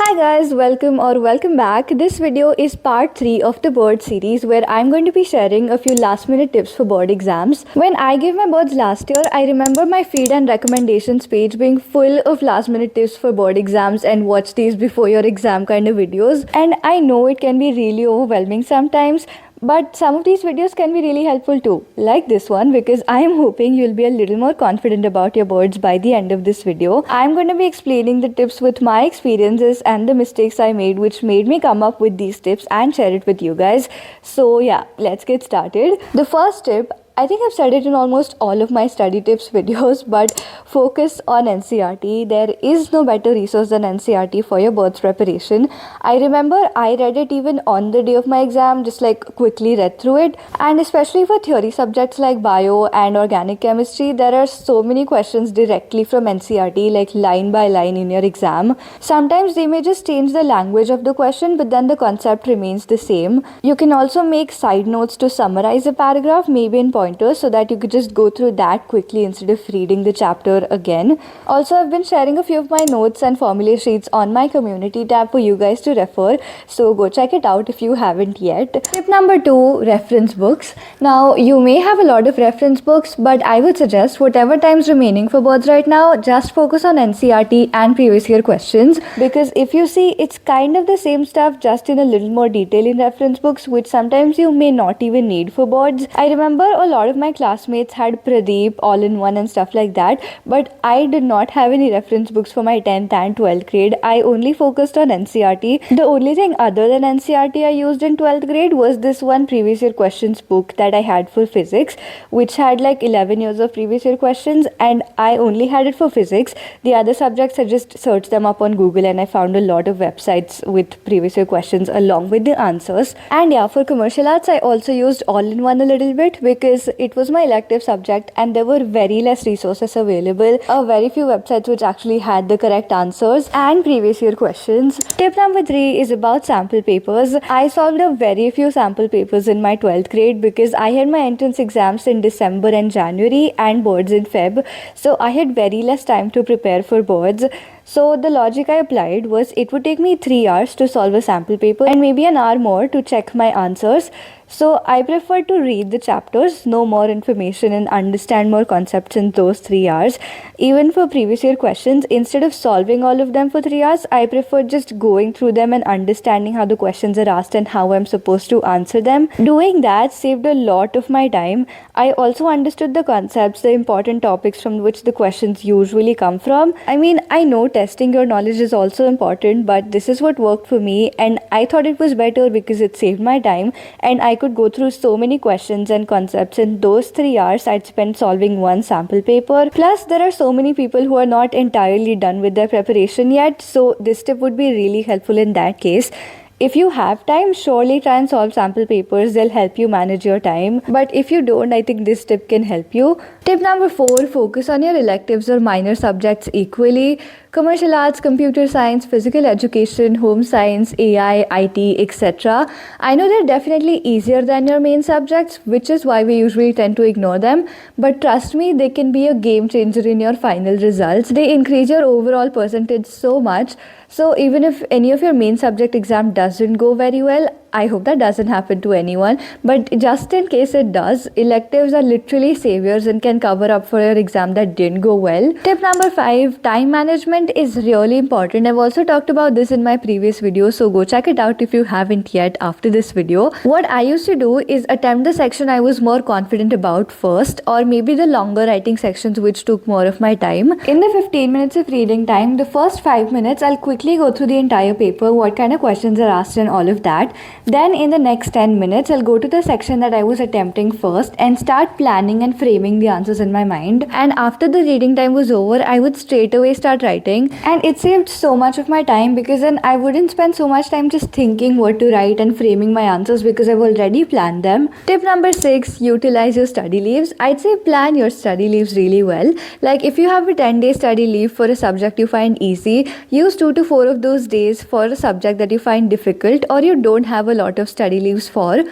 Hi guys, welcome back. This video is part 3 of the board series where I'm going to be sharing a few last minute tips for board exams. When I gave my boards last year, I remember my feed and recommendations page being full of last minute tips for board exams and watch these before your exam kind of videos. And I know it can be really overwhelming sometimes, but some of these videos can be really helpful too, like this one, because I am hoping you'll be a little more confident about your boards by the end of this video. I'm going to be explaining the tips with my experiences and the mistakes I made, which made me come up with these tips and share it with you guys. So yeah, let's get started. The first tip, I think I've said it in almost all of my study tips videos, but focus on NCERT. There is no better resource than NCERT for your boards preparation. I remember I read it even on the day of my exam, just like quickly read through it. And especially for theory subjects like bio and organic chemistry, there are so many questions directly from NCERT, like line by line in your exam. Sometimes they may just change the language of the question, but then the concept remains the same. You can also make side notes to summarize a paragraph, maybe in pointers, so that you could just go through that quickly instead of reading the chapter again. Also, I've been sharing a few of my notes and formula sheets on my community tab for you guys to refer, so go check it out if you haven't yet. Tip number 2, reference books. Now, you may have a lot of reference books, but I would suggest whatever time's remaining for boards right now, just focus on NCERT and previous year questions, because if you see, it's kind of the same stuff, just in a little more detail in reference books, which sometimes you may not even need for boards. I remember a lot of my classmates had Pradeep all-in-one and stuff like that, but I did not have any reference books for my 10th and 12th grade. I only focused on NCERT. The only thing other than NCERT I used in 12th grade was this one previous year questions book that I had for physics, which had like 11 years of previous year questions, and I only had it for physics. The other subjects I just searched them up on Google and I found a lot of websites with previous year questions along with the answers. And yeah, for commercial arts I also used all-in-one a little bit, because it was my elective subject and there were very less resources available, very few websites which actually had the correct answers and previous year questions. Tip number 3 is about sample papers. I solved a very few sample papers in my 12th grade because I had my entrance exams in December and January and boards in Feb, so I had very less time to prepare for boards. So the logic I applied was it would take me 3 hours to solve a sample paper and maybe an hour more to check my answers. So I prefer to read the chapters, know more information and understand more concepts in those 3 hours. Even for previous year questions, instead of solving all of them for 3 hours, I prefer just going through them and understanding how the questions are asked and how I'm supposed to answer them. Doing that saved a lot of my time. I also understood the concepts, the important topics from which the questions usually come from. I mean, I know testing your knowledge is also important, but this is what worked for me and I thought it was better because it saved my time and I could go through so many questions and concepts in those 3 hours I'd spent solving one sample paper. Plus, there are so many people who are not entirely done with their preparation yet, so this tip would be really helpful in that case. If you have time, surely try and solve sample papers. They'll help you manage your time. But if you don't, I think this tip can help you. Tip number 4, focus on your electives or minor subjects equally. Commercial arts, computer science, physical education, home science, AI, IT, etc. I know they're definitely easier than your main subjects, which is why we usually tend to ignore them. But trust me, they can be a game changer in your final results. They increase your overall percentage so much. So even if any of your main subject exam doesn't go very well, I hope that doesn't happen to anyone, but just in case it does, electives are literally saviors and can cover up for your exam that didn't go well. Tip number 5, time management is really important. I've also talked about this in my previous video, so go check it out if you haven't yet after this video. What I used to do is attempt the section I was more confident about first, or maybe the longer writing sections which took more of my time. In the 15 minutes of reading time, the first 5 minutes I'll quickly go through the entire paper, what kind of questions are asked and all of that. Then in the next 10 minutes, I'll go to the section that I was attempting first and start planning and framing the answers in my mind. And after the reading time was over, I would straight away start writing. And it saved so much of my time because then I wouldn't spend so much time just thinking what to write and framing my answers because I've already planned them. Tip number 6, utilize your study leaves. I'd say plan your study leaves really well. Like if you have a 10-day study leave for a subject you find easy, use 2 to 4 of those days for a subject that you find difficult or you don't have a lot of study leaves for.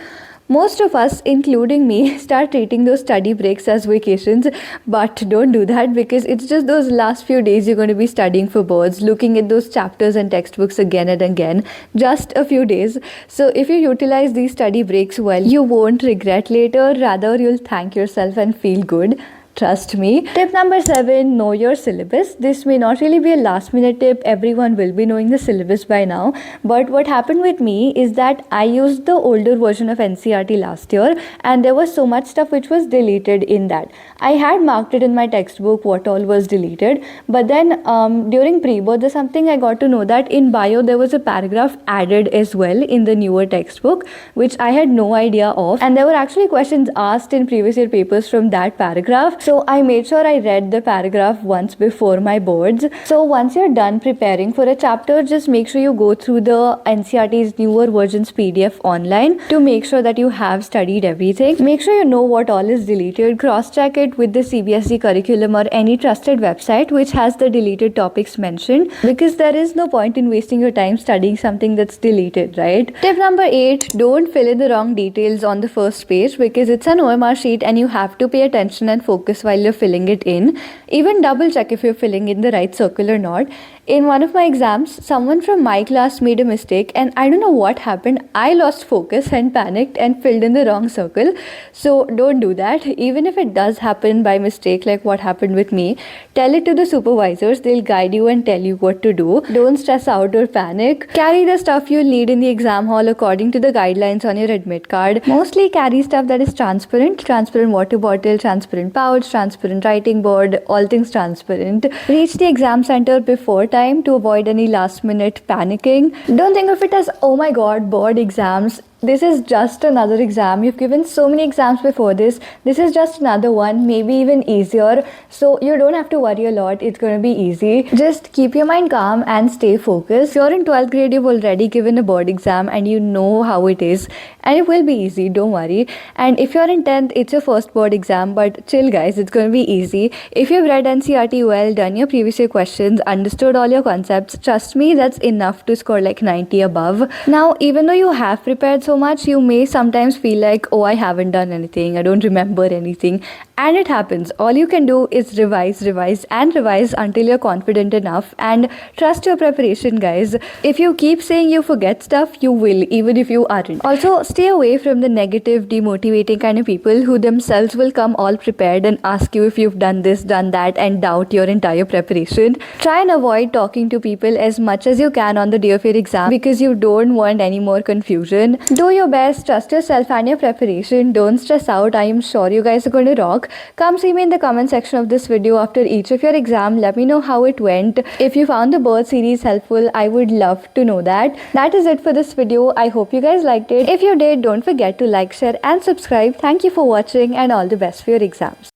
Most of us, including me, start treating those study breaks as vacations, but don't do that because it's just those last few days you're going to be studying for boards, looking at those chapters and textbooks again and again, just a few days. So if you utilize these study breaks well, you won't regret later, rather you'll thank yourself and feel good. Trust me. Tip number 7, know your syllabus. This may not really be a last minute tip. Everyone will be knowing the syllabus by now. But what happened with me is that I used the older version of NCERT last year and there was so much stuff which was deleted in that. I had marked it in my textbook what all was deleted. But then during pre-boards or something, I got to know that in bio there was a paragraph added as well in the newer textbook, which I had no idea of. And there were actually questions asked in previous year papers from that paragraph. So I made sure I read the paragraph once before my boards. So once you're done preparing for a chapter, just make sure you go through the NCERT's newer versions PDF online to make sure that you have studied everything. Make sure you know what all is deleted. Cross-check it with the CBSE curriculum or any trusted website which has the deleted topics mentioned, because there is no point in wasting your time studying something that's deleted, right? Tip number 8, don't fill in the wrong details on the first page because it's an OMR sheet and you have to pay attention and focus while you're filling it in. Even double check if you're filling in the right circle or not. In one of my exams, someone from my class made a mistake and I don't know what happened. I lost focus and panicked and filled in the wrong circle. So don't do that. Even if it does happen by mistake, like what happened with me, tell it to the supervisors. They'll guide you and tell you what to do. Don't stress out or panic. Carry the stuff you'll need in the exam hall according to the guidelines on your admit card. Mostly carry stuff that is transparent water bottle, transparent pouch, transparent writing board, all things transparent. Reach the exam center before time to avoid any last minute panicking. Don't think of it as, oh my god, board exams. This is just another exam. You've given so many exams before this. This is just another one, maybe even easier. So you don't have to worry a lot. It's going to be easy. Just keep your mind calm and stay focused. If you're in 12th grade, you've already given a board exam and you know how it is. And it will be easy, don't worry. And if you're in 10th, it's your first board exam. But chill guys, it's going to be easy. If you've read NCERT well, done your previous year questions, understood all your concepts, trust me, that's enough to score like 90 above. Now, even though you have prepared so much, you may sometimes feel like, oh, I haven't done anything, I don't remember anything. And it happens. All you can do is revise until you're confident enough, and trust your preparation, guys. If you keep saying you forget stuff, you will, even if you aren't. Also, stay away from the negative, demotivating kind of people who themselves will come all prepared and ask you if you've done this, done that, and doubt your entire preparation. Try and avoid talking to people as much as you can on the day of your exam because you don't want any more confusion. Do your best, trust yourself and your preparation. Don't stress out. I am sure you guys are going to rock. Come see me in the comment section of this video after each of your exam. Let me know how it went. If you found the bird series helpful, I would love to know that. That is it for this video. I hope you guys liked it. If you did, don't forget to like, share and subscribe. Thank you for watching and all the best for your exams.